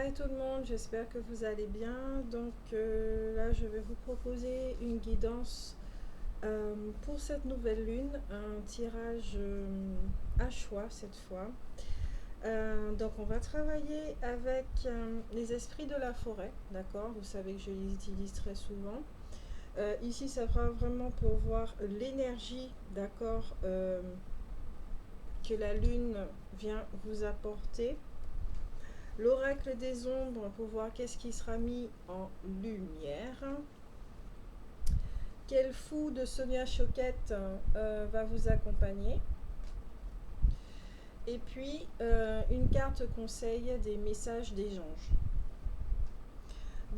Hi tout le monde, j'espère que vous allez bien. Donc là, je vais vous proposer une guidance pour cette nouvelle lune, un tirage à choix cette fois. Donc on va travailler avec les esprits de la forêt, d'accord? Vous savez que je les utilise très souvent. Ici, ça sera vraiment pour voir l'énergie, d'accord, que la lune vient vous apporter. L'oracle des ombres pour voir qu'est-ce qui sera mis en lumière. Quel fou de Sonia Choquette va vous accompagner. Et puis une carte conseil des messages des anges.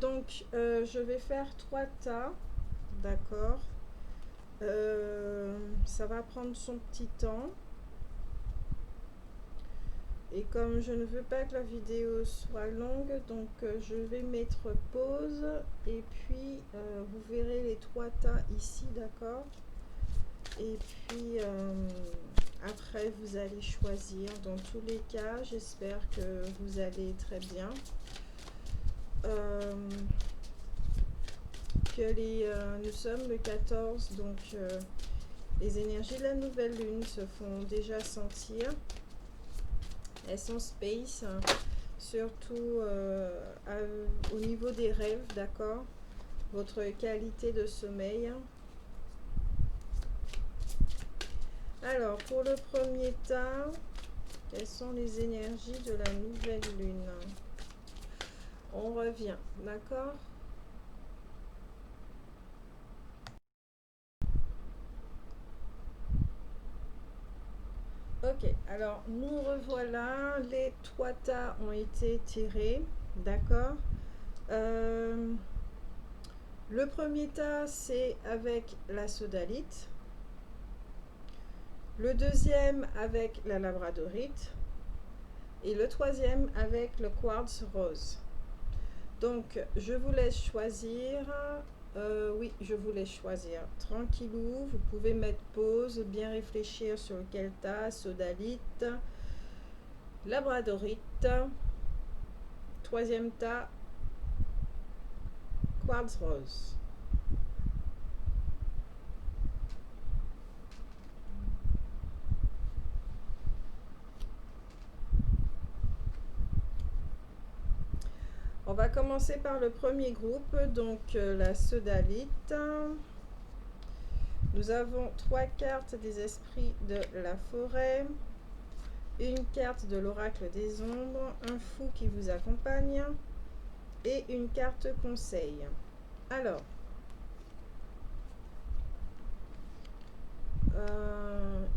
Donc je vais faire 3 tas, d'accord. Ça va prendre son petit temps. Et comme je ne veux pas que la vidéo soit longue, donc je vais mettre pause et puis vous verrez les 3 tas ici, d'accord. Et puis après vous allez choisir. Dans tous les cas, j'espère que vous allez très bien. Nous sommes le 14, donc les énergies de la nouvelle lune se font déjà sentir. Elles sont space, surtout au niveau des rêves, d'accord, votre qualité de sommeil. Alors, pour le premier tas, quelles sont les énergies de la nouvelle lune? On revient, d'accord. Ok, alors nous revoilà, les 3 tas ont été tirés, d'accord. Le premier tas, c'est avec la sodalite. Le deuxième avec la labradorite. Et le troisième avec le quartz rose. Donc, je vous laisse choisir. Oui, je vous laisse choisir. Tranquillou, vous pouvez mettre pause, bien réfléchir sur lequel tas, sodalite, labradorite, troisième tas, quartz rose. On va commencer par le premier groupe, donc la sodalite. Nous avons 3 cartes des esprits de la forêt, une carte de l'oracle des ombres, un fou qui vous accompagne et une carte conseil. Alors,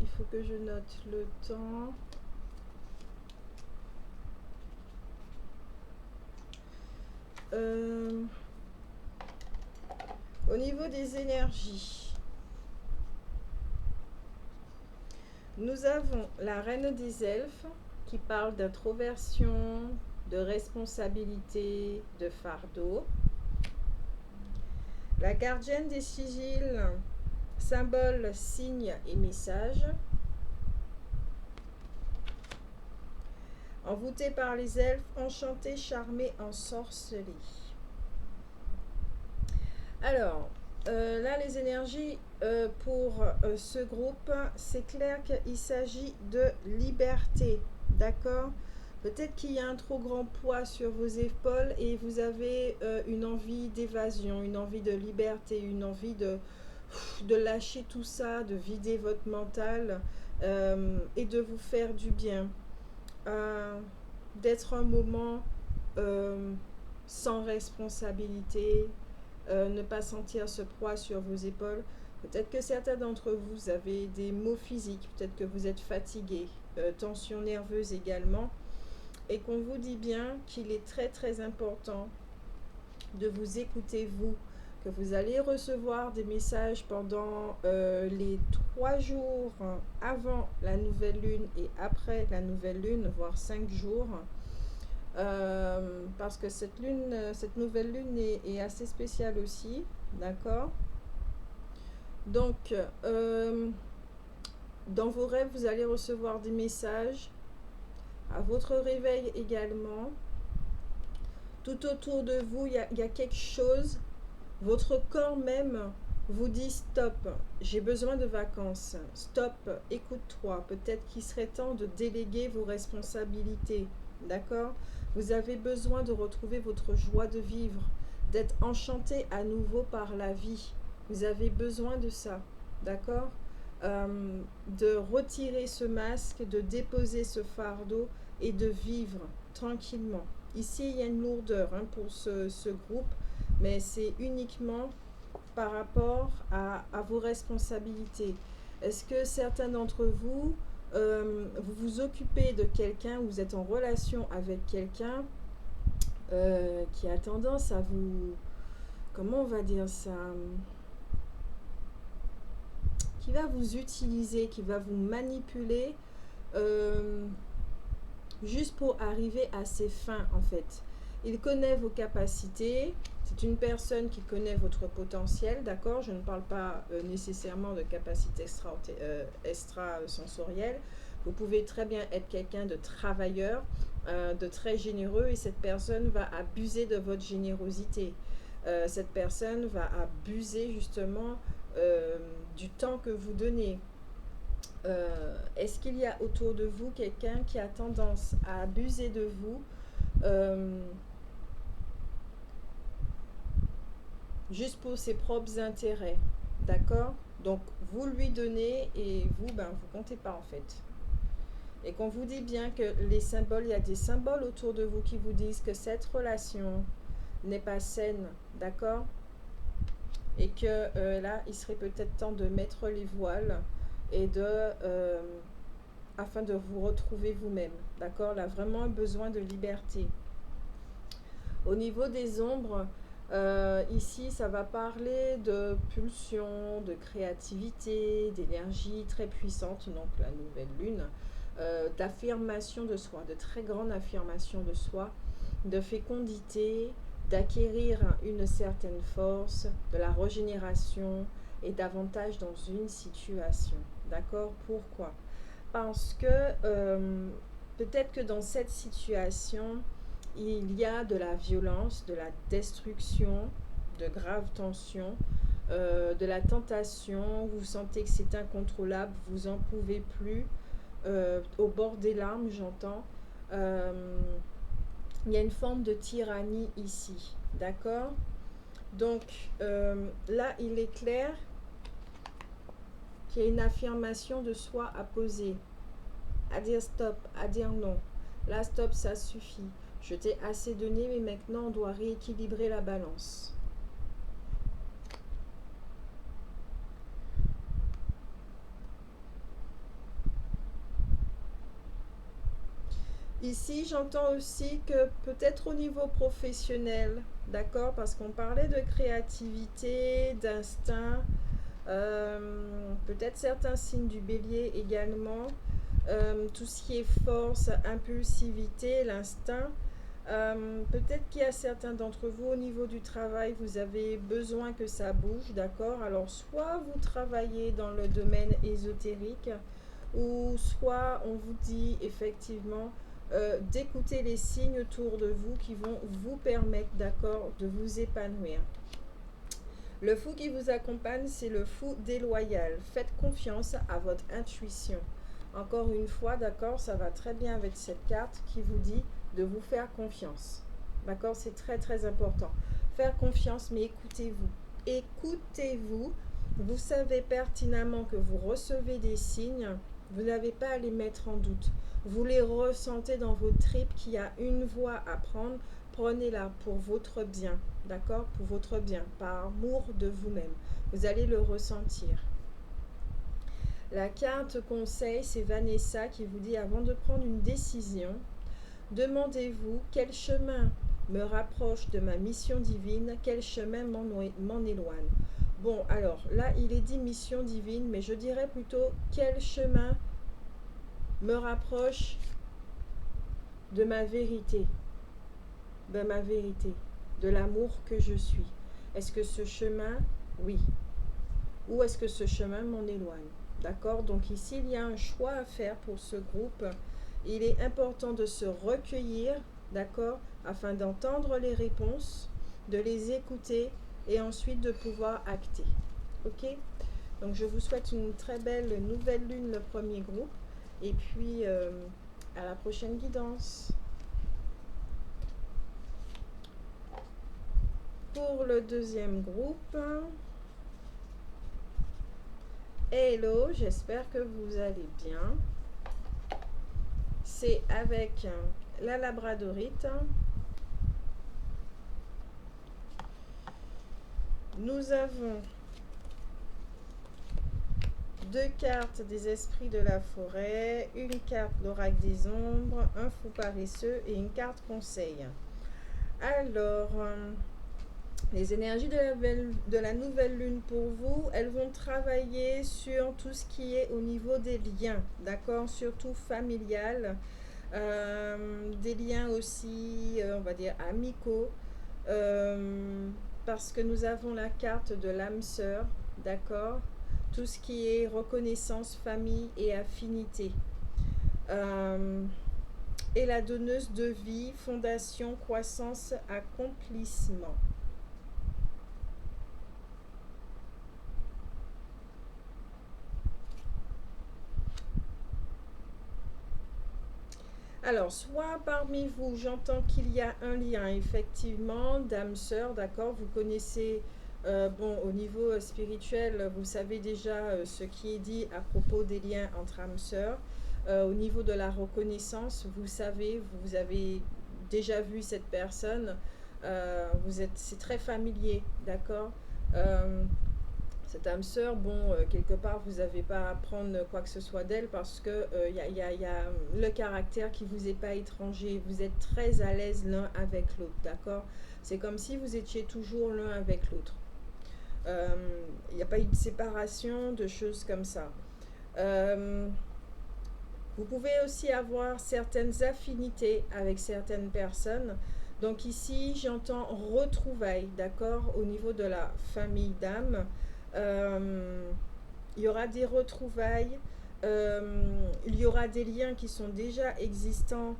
il faut que je note le temps. Au niveau des énergies, nous avons la reine des elfes qui parle d'introversion, de responsabilité, de fardeau. La gardienne des sigils, symbole, signe et message. Envoûtée par les elfes, enchantée, charmée, ensorcelée. Alors, là, les énergies pour ce groupe, c'est clair qu'il s'agit de liberté, d'accord? Peut-être qu'il y a un trop grand poids sur vos épaules et vous avez une envie d'évasion, une envie de liberté, une envie de lâcher tout ça, de vider votre mental et de vous faire du bien. D'être un moment sans responsabilité, ne pas sentir ce poids sur vos épaules. Peut-être que certains d'entre vous avez des maux physiques, peut-être que vous êtes fatigué, tension nerveuse également, et qu'on vous dit bien qu'il est très très important de vous écouter vous, que vous allez recevoir des messages pendant les 3 jours avant la nouvelle lune et après la nouvelle lune, voire 5 jours. Parce que cette nouvelle lune est assez spéciale aussi, d'accord. Donc, dans vos rêves, vous allez recevoir des messages, à votre réveil également. Tout autour de vous, il y a quelque chose, votre corps même vous dit stop, j'ai besoin de vacances. Stop, écoute-toi. Peut-être qu'il serait temps de déléguer vos responsabilités. D'accord? Vous avez besoin de retrouver votre joie de vivre, d'être enchanté à nouveau par la vie. Vous avez besoin de ça. D'accord? De retirer ce masque, de déposer ce fardeau et de vivre tranquillement. Ici, il y a une lourdeur pour ce groupe, mais c'est uniquement par rapport à vos responsabilités. Est-ce que certains d'entre vous, vous vous occupez de quelqu'un, vous êtes en relation avec quelqu'un qui a tendance à vous, comment on va dire ça, qui va vous utiliser, qui va vous manipuler juste pour arriver à ses fins en fait. Il connaît vos capacités, c'est une personne qui connaît votre potentiel, d'accord? Je ne parle pas nécessairement de capacités extrasensorielles. Vous pouvez très bien être quelqu'un de travailleur, de très généreux, et cette personne va abuser de votre générosité. Cette personne va abuser justement du temps que vous donnez. Est-ce qu'il y a autour de vous quelqu'un qui a tendance à abuser de vous juste pour ses propres intérêts? D'accord? Donc, vous lui donnez et vous, vous comptez pas en fait. Et qu'on vous dit bien que les symboles, il y a des symboles autour de vous qui vous disent que cette relation n'est pas saine, d'accord? Et que là, il serait peut-être temps de mettre les voiles et afin de vous retrouver vous-même, d'accord? Là, vraiment un besoin de liberté. Au niveau des ombres, ici, ça va parler de pulsion, de créativité, d'énergie très puissante, donc la nouvelle lune, d'affirmation de soi, de très grande affirmation de soi, de fécondité, d'acquérir une certaine force, de la régénération et davantage dans une situation. D'accord? Pourquoi? Parce que peut-être que dans cette situation, il y a de la violence, de la destruction, de graves tensions, de la tentation, vous sentez que c'est incontrôlable, vous n'en pouvez plus, au bord des larmes, j'entends. Il y a une forme de tyrannie ici, d'accord? Donc là, il est clair qu'il y a une affirmation de soi à poser, à dire stop, à dire non. Là, stop, ça suffit. Je t'ai assez donné, mais maintenant, on doit rééquilibrer la balance. Ici, j'entends aussi que peut-être au niveau professionnel, d'accord, parce qu'on parlait de créativité, d'instinct, peut-être certains signes du bélier également, tout ce qui est force, impulsivité, l'instinct. Peut-être qu'il y a certains d'entre vous au niveau du travail, vous avez besoin que ça bouge, d'accord? Alors soit vous travaillez dans le domaine ésotérique, ou soit on vous dit effectivement d'écouter les signes autour de vous qui vont vous permettre, d'accord, de vous épanouir. Le fou qui vous accompagne, c'est le fou déloyal. Faites confiance à votre intuition. Encore une fois, d'accord, ça va très bien avec cette carte qui vous dit de vous faire confiance. D'accord, c'est très très important. Faire confiance, mais écoutez-vous. Écoutez-vous. Vous savez pertinemment que vous recevez des signes. Vous n'avez pas à les mettre en doute. Vous les ressentez dans vos tripes qu'il y a une voie à prendre. Prenez-la pour votre bien. D'accord? Pour votre bien. Par amour de vous-même. Vous allez le ressentir. La carte conseil, c'est Vanessa qui vous dit avant de prendre une décision, demandez-vous quel chemin me rapproche de ma mission divine, quel chemin m'en éloigne. Bon, alors là, il est dit mission divine, mais je dirais plutôt quel chemin me rapproche de ma vérité, de l'amour que je suis. Est-ce que ce chemin, oui, ou est-ce que ce chemin m'en éloigne? D'accord? Donc ici, il y a un choix à faire pour ce groupe. Il est important de se recueillir, d'accord, afin d'entendre les réponses, de les écouter et ensuite de pouvoir acter. Ok? Donc je vous souhaite une très belle nouvelle lune, le premier groupe, et puis à la prochaine guidance. Pour le deuxième groupe, hello, j'espère que vous allez bien. C'est avec la labradorite. Nous avons deux cartes des esprits de la forêt, une carte l'oracle des ombres, un fou paresseux et une carte conseil. Alors, les énergies de la nouvelle lune pour vous, elles vont travailler sur tout ce qui est au niveau des liens, d'accord, surtout familial, des liens aussi, on va dire, amicaux, parce que nous avons la carte de l'âme sœur, d'accord, tout ce qui est reconnaissance, famille et affinité. Et la donneuse de vie, fondation, croissance, accomplissement. Alors, soit parmi vous, j'entends qu'il y a un lien, effectivement, d'âme sœur, d'accord, vous connaissez, bon, au niveau spirituel, vous savez déjà ce qui est dit à propos des liens entre âmes sœurs. Au niveau de la reconnaissance, vous savez, vous avez déjà vu cette personne, c'est très familier, d'accord. Euh, cette âme sœur, bon, quelque part, vous n'avez pas à apprendre quoi que ce soit d'elle parce que y a le caractère qui vous est pas étranger. Vous êtes très à l'aise l'un avec l'autre, d'accord? C'est comme si vous étiez toujours l'un avec l'autre. Il n'y a pas eu de séparation, de choses comme ça. Euh, vous pouvez aussi avoir certaines affinités avec certaines personnes. Donc ici, j'entends retrouvailles, d'accord, au niveau de la famille d'âme. Euh, il y aura des retrouvailles, il y aura des liens qui sont déjà existants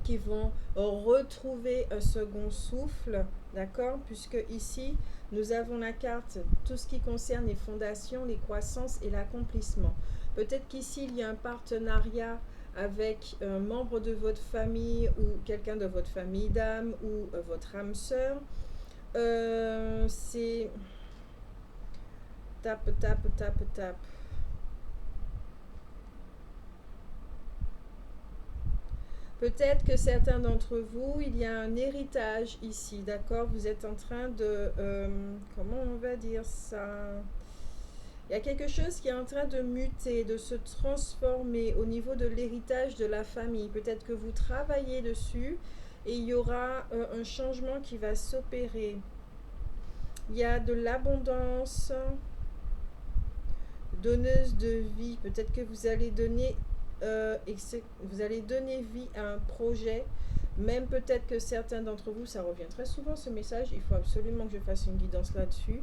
qui vont retrouver un second souffle, d'accord? Puisque ici, nous avons la carte, tout ce qui concerne les fondations, les croissances et l'accomplissement. Peut-être qu'ici, il y a un partenariat avec un membre de votre famille ou quelqu'un de votre famille d'âme ou votre âme sœur. C'est tape, tape, tape, tape. Peut-être que certains d'entre vous, il y a un héritage ici, d'accord? Vous êtes en train de... comment on va dire ça? Il y a quelque chose qui est en train de muter, de se transformer au niveau de l'héritage de la famille. Peut-être que vous travaillez dessus et il y aura un changement qui va s'opérer. Il y a de l'abondance, donneuse de vie. Peut-être que vous allez donner vie à un projet. Même peut-être que certains d'entre vous, ça revient très souvent ce message, il faut absolument que je fasse une guidance là-dessus.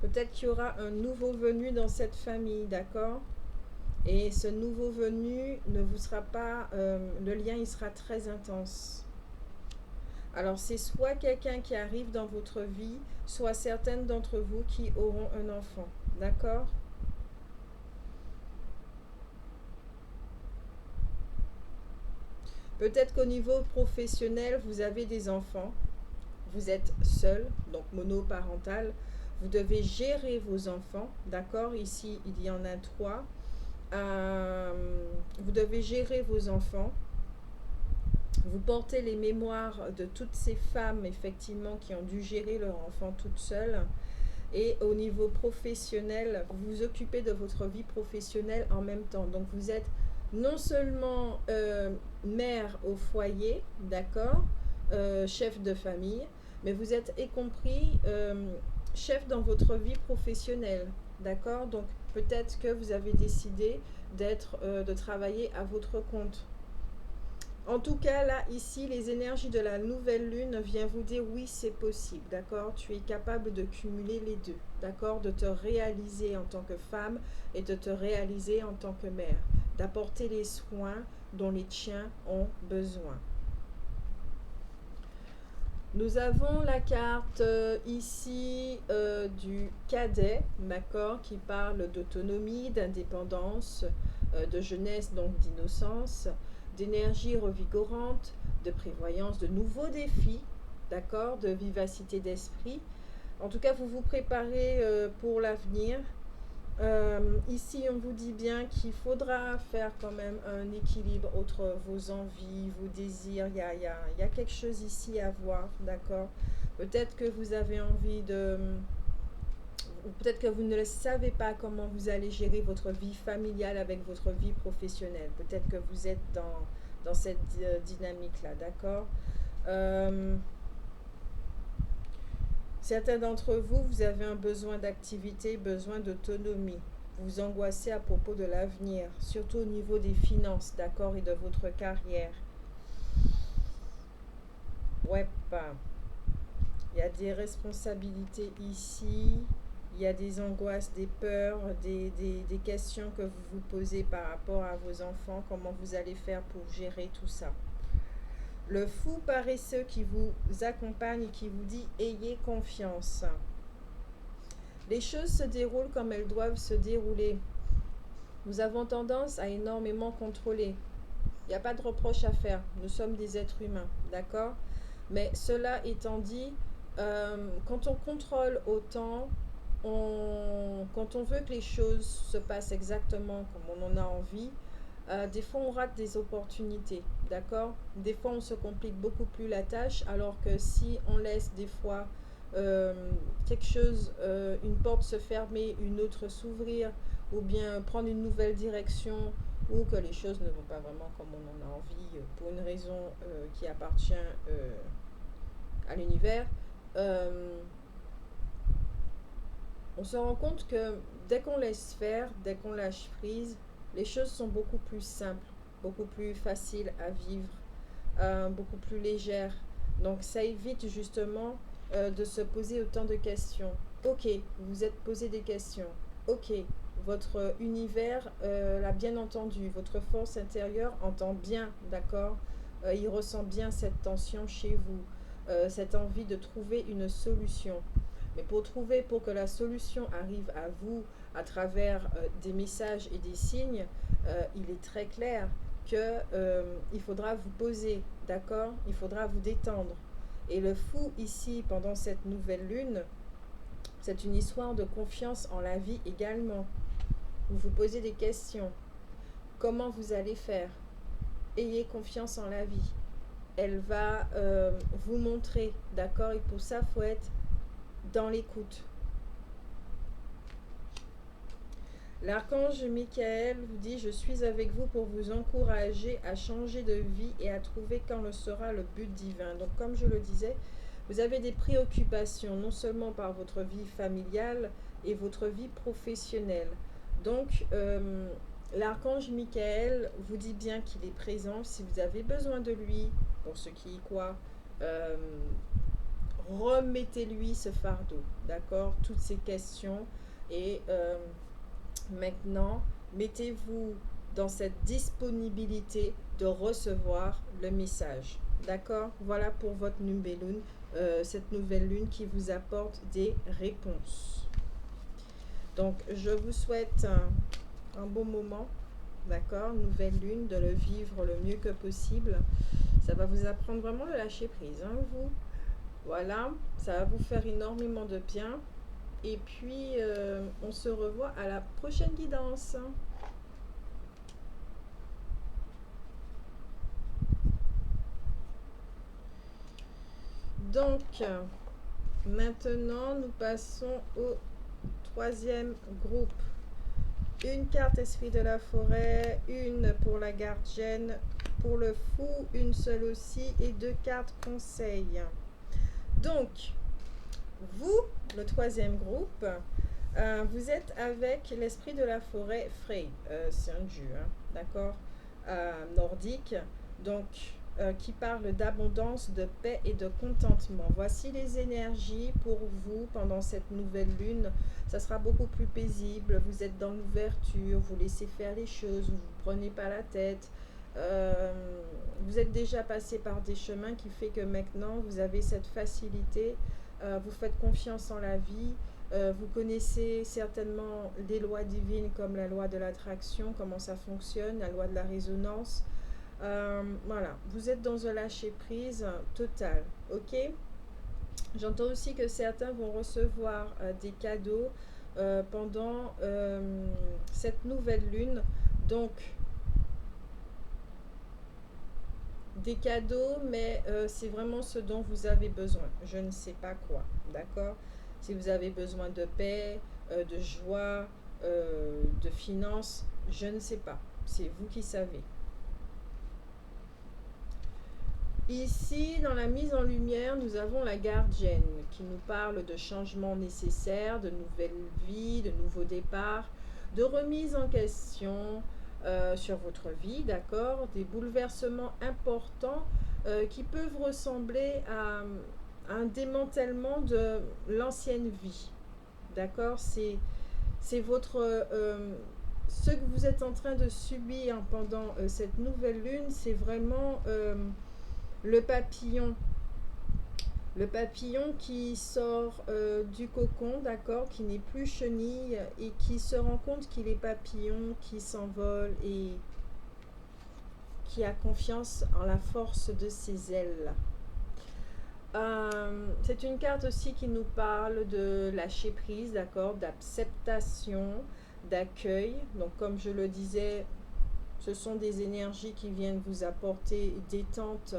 Peut-être qu'il y aura un nouveau venu dans cette famille, d'accord? Et ce nouveau venu ne vous sera pas, le lien il sera très intense. Alors c'est soit quelqu'un qui arrive dans votre vie, soit certaines d'entre vous qui auront un enfant, d'accord? Peut-être qu'au niveau professionnel, vous avez des enfants, vous êtes seul, donc monoparental, vous devez gérer vos enfants, d'accord? Ici, il y en a 3. Vous devez gérer vos enfants. Vous portez les mémoires de toutes ces femmes, effectivement, qui ont dû gérer leur enfant toutes seules. Et au niveau professionnel, vous vous occupez de votre vie professionnelle en même temps. Donc, vous êtes non seulement mère au foyer, d'accord, chef de famille, mais vous êtes y compris chef dans votre vie professionnelle, d'accord. Donc peut-être que vous avez décidé de travailler à votre compte. En tout cas, là, ici, les énergies de la nouvelle lune viennent vous dire oui, c'est possible, d'accord? Tu es capable de cumuler les deux, d'accord? De te réaliser en tant que femme et de te réaliser en tant que mère. D'apporter les soins dont les tiens ont besoin. Nous avons la carte ici du cadet, d'accord, qui parle d'autonomie, d'indépendance, de jeunesse, donc d'innocence, d'énergie revigorante, de prévoyance, de nouveaux défis, d'accord, de vivacité d'esprit. En tout cas, vous vous préparez pour l'avenir. Ici, on vous dit bien qu'il faudra faire quand même un équilibre entre vos envies, vos désirs. Il y a quelque chose ici à voir, d'accord? Peut-être que vous avez envie de... ou peut-être que vous ne le savez pas comment vous allez gérer votre vie familiale avec votre vie professionnelle. Peut-être que vous êtes dans cette dynamique-là, d'accord? Euh, Certains d'entre vous, vous avez un besoin d'activité, besoin d'autonomie. Vous vous angoissez à propos de l'avenir, surtout au niveau des finances, d'accord, et de votre carrière. Ouais, pas. Il y a des responsabilités ici, il y a des angoisses, des peurs, des questions que vous vous posez par rapport à vos enfants, comment vous allez faire pour gérer tout ça. Le fou paresseux qui vous accompagne et qui vous dit ayez confiance. Les choses se déroulent comme elles doivent se dérouler. Nous avons tendance à énormément contrôler. Il n'y a pas de reproche à faire. Nous sommes des êtres humains, d'accord? Mais cela étant dit, quand on contrôle autant, quand on veut que les choses se passent exactement comme on en a envie, des fois on rate des opportunités, d'accord? Des fois on se complique beaucoup plus la tâche, alors que si on laisse des fois euh, quelque chose, une porte se fermer, une autre s'ouvrir, ou bien prendre une nouvelle direction, ou que les choses ne vont pas vraiment comme on en a envie, pour une raison qui appartient à l'univers, euh, on se rend compte que dès qu'on laisse faire, dès qu'on lâche prise, les choses sont beaucoup plus simples, beaucoup plus faciles à vivre, beaucoup plus légères. Donc ça évite justement de se poser autant de questions. Ok, vous vous êtes posé des questions. Ok, votre univers l'a bien entendu, votre force intérieure entend bien, d'accord. Il ressent bien cette tension chez vous, cette envie de trouver une solution. Mais pour que la solution arrive à vous à travers des messages et des signes, il est très clair que il faudra vous poser, d'accord? Il faudra vous détendre. Et le fou ici, pendant cette nouvelle lune, c'est une histoire de confiance en la vie également. Vous vous posez des questions. Comment vous allez faire? Ayez confiance en la vie. Elle va vous montrer, d'accord? Et pour ça, il faut être dans l'écoute. L'archange Michael vous dit: je suis avec vous pour vous encourager à changer de vie et à trouver quand le sera le but divin. Donc comme je le disais, vous avez des préoccupations non seulement par votre vie familiale et votre vie professionnelle. Donc l'archange Michael vous dit bien qu'il est présent si vous avez besoin de lui, pour ceux qui y croient. euh, Remettez-lui ce fardeau, d'accord? Toutes ces questions et maintenant, mettez-vous dans cette disponibilité de recevoir le message. D'accord? Voilà pour votre nouvelle lune, cette nouvelle lune qui vous apporte des réponses. Donc, je vous souhaite un beau moment. D'accord? Nouvelle lune, de le vivre le mieux que possible. Ça va vous apprendre vraiment à lâcher prise, hein, vous. Voilà, ça va vous faire énormément de bien. Et puis, on se revoit à la prochaine guidance. Donc, maintenant, nous passons au troisième groupe. Une carte esprit de la forêt, une pour la gardienne, pour le fou, une seule aussi, et deux cartes conseil. Donc, vous, le troisième groupe, vous êtes avec l'esprit de la forêt Frey. C'est un dieu, hein, d'accord, nordique. Donc, qui parle d'abondance, de paix et de contentement. Voici les énergies pour vous pendant cette nouvelle lune. Ça sera beaucoup plus paisible. Vous êtes dans l'ouverture, vous laissez faire les choses, vous ne vous prenez pas la tête. vous êtes déjà passé par des chemins qui fait que maintenant vous avez cette facilité, vous faites confiance en la vie, vous connaissez certainement des lois divines comme la loi de l'attraction, comment ça fonctionne, la loi de la résonance. Voilà, vous êtes dans un lâcher prise total, ok? J'entends aussi que certains vont recevoir des cadeaux pendant cette nouvelle lune. Donc, des cadeaux, mais c'est vraiment ce dont vous avez besoin. Je ne sais pas quoi, d'accord? Si vous avez besoin de paix, de joie, de finances, je ne sais pas. C'est vous qui savez. Ici, dans la mise en lumière, nous avons la gardienne qui nous parle de changements nécessaires, de nouvelles vies, de nouveaux départs, de remise en question sur votre vie, d'accord? Des bouleversements importants qui peuvent ressembler à un démantèlement de l'ancienne vie, d'accord? C'est votre... ce que vous êtes en train de subir pendant cette nouvelle lune, c'est vraiment le papillon. Le papillon qui sort du cocon, d'accord, qui n'est plus chenille et qui se rend compte qu'il est papillon, qui s'envole et qui a confiance en la force de ses ailes. C'est une carte aussi qui nous parle de lâcher prise, d'accord, d'acceptation, d'accueil. Donc comme je le disais, ce sont des énergies qui viennent vous apporter détente,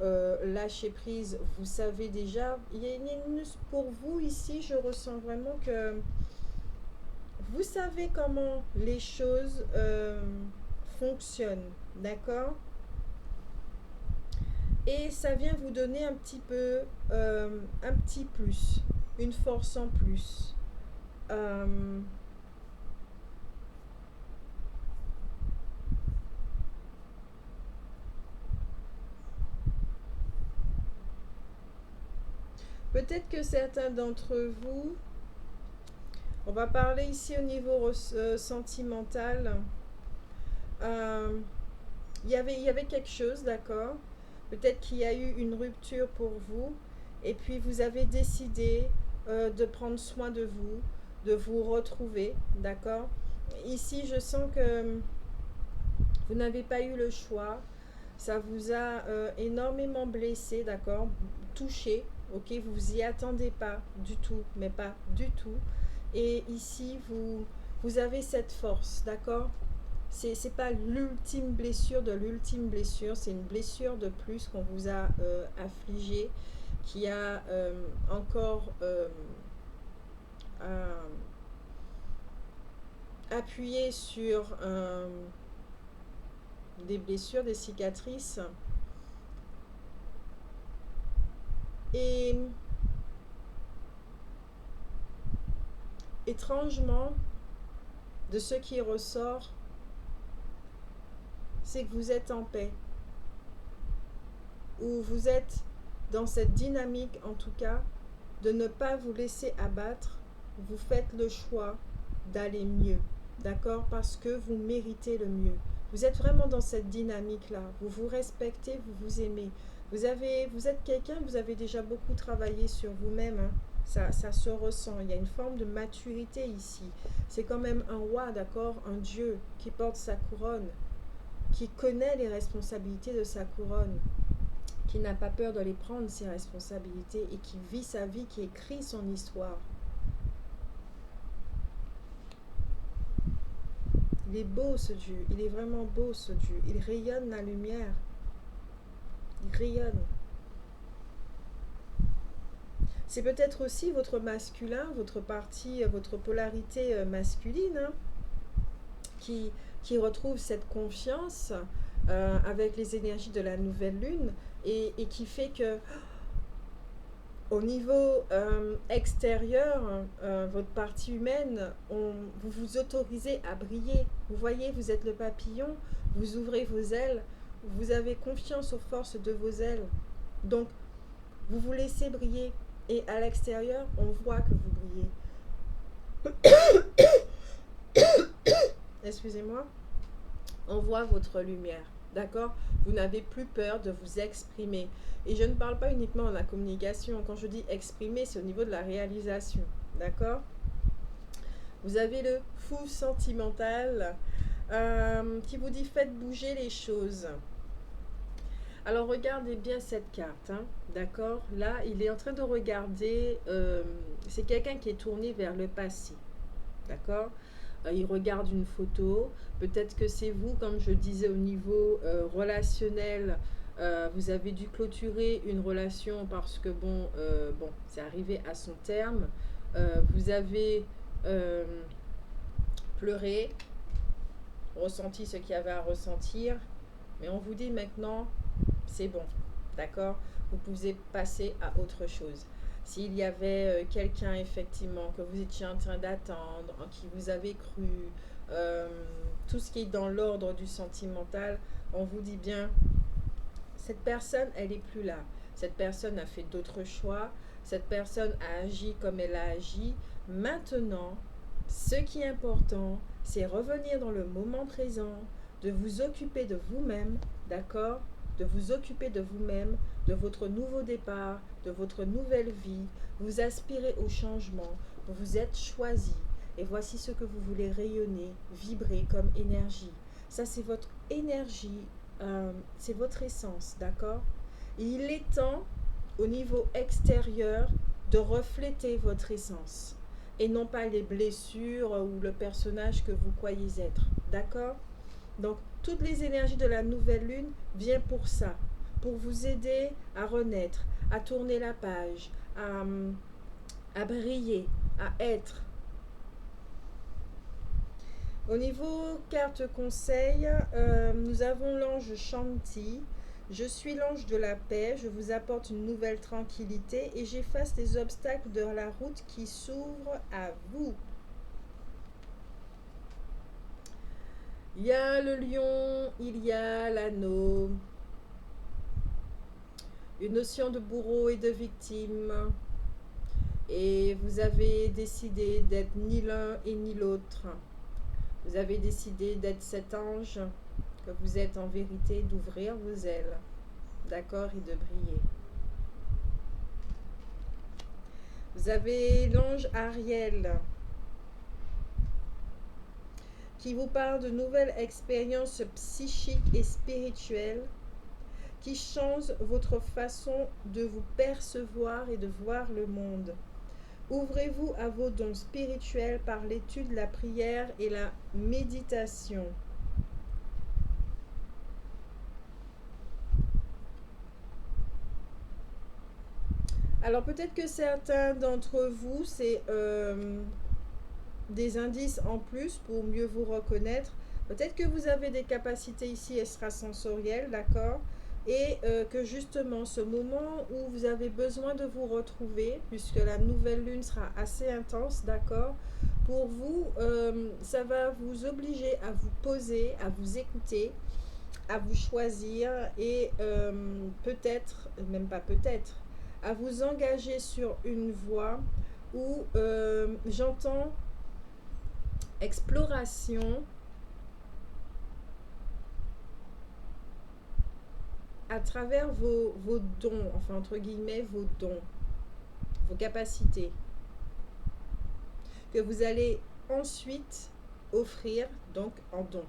lâcher prise. Vous savez déjà, pour vous ici, je ressens vraiment que vous savez comment les choses fonctionnent, d'accord? Et ça vient vous donner un petit peu, un petit plus, une force en plus. Peut-être que certains d'entre vous, on va parler ici au niveau sentimental. Il y avait quelque chose, d'accord? Peut-être qu'il y a eu une rupture pour vous et puis vous avez décidé de prendre soin de vous retrouver, d'accord? Ici, je sens que vous n'avez pas eu le choix. Ça vous a énormément blessé, d'accord? Touché, ok? Vous vous y attendez pas du tout, mais pas du tout. Et ici, vous avez cette force, d'accord? C'est pas l'ultime blessure de l'ultime blessure, c'est une blessure de plus qu'on vous a affligé, qui a encore appuyé sur des blessures, des cicatrices. Et étrangement, de ce qui ressort, c'est que vous êtes en paix. Ou vous êtes dans cette dynamique, en tout cas, de ne pas vous laisser abattre. Vous faites le choix d'aller mieux, d'accord? Parce que vous méritez le mieux. Vous êtes vraiment dans cette dynamique-là. Vous vous respectez, vous vous aimez. Vous êtes quelqu'un, vous avez déjà beaucoup travaillé sur vous-même, hein. Ça se ressent. Il y a une forme de maturité ici. C'est quand même un roi, d'accord? Un dieu qui porte sa couronne, qui connaît les responsabilités de sa couronne, qui n'a pas peur de les prendre, ses responsabilités, et qui vit sa vie, qui écrit son histoire. Il est beau ce Dieu, il est vraiment beau ce Dieu, il rayonne la lumière, il rayonne. C'est peut-être aussi votre masculin, votre partie, votre polarité masculine, hein, qui retrouve cette confiance avec les énergies de la nouvelle lune et qui fait que au niveau extérieur, votre partie humaine, vous vous autorisez à briller. Vous voyez, vous êtes le papillon, vous ouvrez vos ailes, vous avez confiance aux forces de vos ailes. Donc, vous vous laissez briller. Et à l'extérieur, on voit que vous brillez. Excusez-moi. On voit votre lumière. D'accord? Vous n'avez plus peur de vous exprimer. Et je ne parle pas uniquement de la communication. Quand je dis exprimer, c'est au niveau de la réalisation. D'accord? Vous avez le fou sentimental qui vous dit faites bouger les choses. Alors regardez bien cette carte, hein, d'accord? Là, il est en train de regarder, c'est quelqu'un qui est tourné vers le passé, d'accord? Il regarde une photo, peut-être que c'est vous, comme je disais au niveau relationnel, vous avez dû clôturer une relation parce que bon, c'est arrivé à son terme. Vous avez euh, pleuré, ressenti ce qu'il y avait à ressentir, mais on vous dit maintenant, c'est bon, d'accord? Vous pouvez passer à autre chose. S'il y avait quelqu'un effectivement que vous étiez en train d'attendre, en qui vous avez cru, euh, tout ce qui est dans l'ordre du sentimental, on vous dit bien, cette personne, elle n'est plus là. Cette personne a fait d'autres choix. Cette personne a agi comme elle a agi. Maintenant, ce qui est important, c'est revenir dans le moment présent, de vous occuper de vous-même, d'accord? De vous occuper de vous-même, de votre nouveau départ, de votre nouvelle vie. Vous aspirez au changement, vous vous êtes choisi. Et voici ce que vous voulez rayonner, vibrer comme énergie. Ça, c'est votre énergie, c'est votre essence, d'accord? Il est temps, au niveau extérieur, de refléter votre essence et non pas les blessures ou le personnage que vous croyez être, d'accord? Donc, toutes les énergies de la nouvelle lune viennent pour ça, pour vous aider à renaître, à tourner la page, à briller, à être. Au niveau carte conseil, nous avons l'ange Shanti. Je suis l'ange de la paix, je vous apporte une nouvelle tranquillité et j'efface les obstacles de la route qui s'ouvrent à vous. Il y a le lion, il y a l'anneau, une notion de bourreau et de victime. Et vous avez décidé d'être ni l'un et ni l'autre. Vous avez décidé d'être cet ange que vous êtes en vérité, d'ouvrir vos ailes, d'accord, et de briller. Vous avez l'ange Ariel qui vous parle de nouvelles expériences psychiques et spirituelles qui changent votre façon de vous percevoir et de voir le monde. Ouvrez-vous à vos dons spirituels par l'étude, la prière et la méditation. Alors peut-être que certains d'entre vous, c'est des indices en plus pour mieux vous reconnaître. Peut-être que vous avez des capacités ici extrasensorielles, d'accord? Et que justement, ce moment où vous avez besoin de vous retrouver, puisque la nouvelle lune sera assez intense, d'accord? Pour vous, ça va vous obliger à vous poser, à vous écouter, à vous choisir et peut-être, même pas peut-être, à vous engager sur une voie où j'entends exploration à travers vos dons, enfin entre guillemets vos dons, vos capacités, que vous allez ensuite offrir donc en don.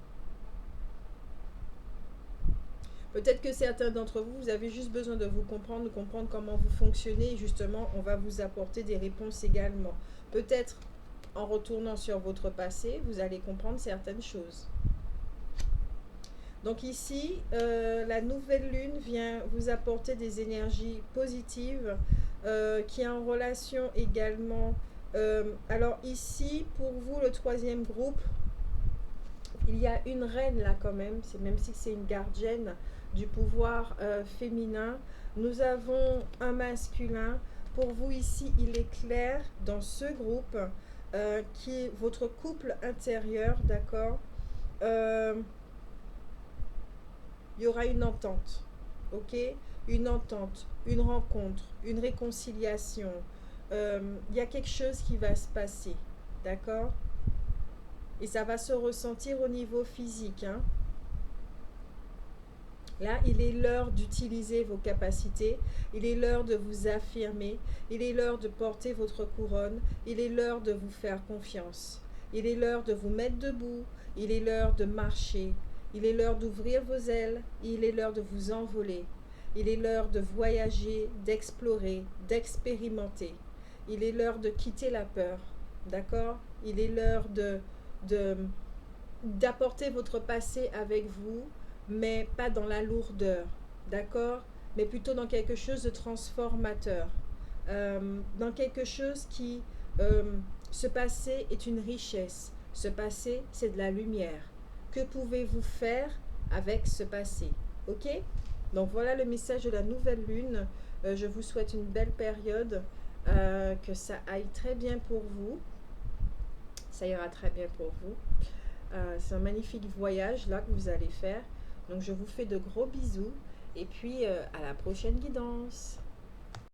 Peut-être que certains d'entre vous, vous avez juste besoin de vous comprendre, de comprendre comment vous fonctionnez et justement on va vous apporter des réponses également. Peut-être en retournant sur votre passé, vous allez comprendre certaines choses. Donc ici, la nouvelle lune vient vous apporter des énergies positives qui est en relation également. Alors ici, pour vous, le troisième groupe, il y a une reine là quand même, même si c'est une gardienne du pouvoir féminin. Nous avons un masculin. Pour vous ici, il est clair dans ce groupe qui est votre couple intérieur, d'accord? Il y aura une entente, ok? Une entente, une rencontre, une réconciliation. Il y a quelque chose qui va se passer, d'accord? Et ça va se ressentir au niveau physique, hein? Là, il est l'heure d'utiliser vos capacités, il est l'heure de vous affirmer, il est l'heure de porter votre couronne, il est l'heure de vous faire confiance, il est l'heure de vous mettre debout, il est l'heure de marcher, il est l'heure d'ouvrir vos ailes, il est l'heure de vous envoler, il est l'heure de voyager, d'explorer, d'expérimenter, il est l'heure de quitter la peur, d'accord? Il est l'heure de d'apporter votre passé avec vous, mais pas dans la lourdeur, d'accord? Mais plutôt dans quelque chose de transformateur, dans quelque chose qui, euh, ce passé est une richesse, ce passé c'est de la lumière. Que pouvez-vous faire avec ce passé? Ok? Donc voilà le message de la nouvelle lune. Je vous souhaite une belle période, que ça aille très bien pour vous. Ça ira très bien pour vous. C'est un magnifique voyage là que vous allez faire. Donc je vous fais de gros bisous et puis à la prochaine guidance.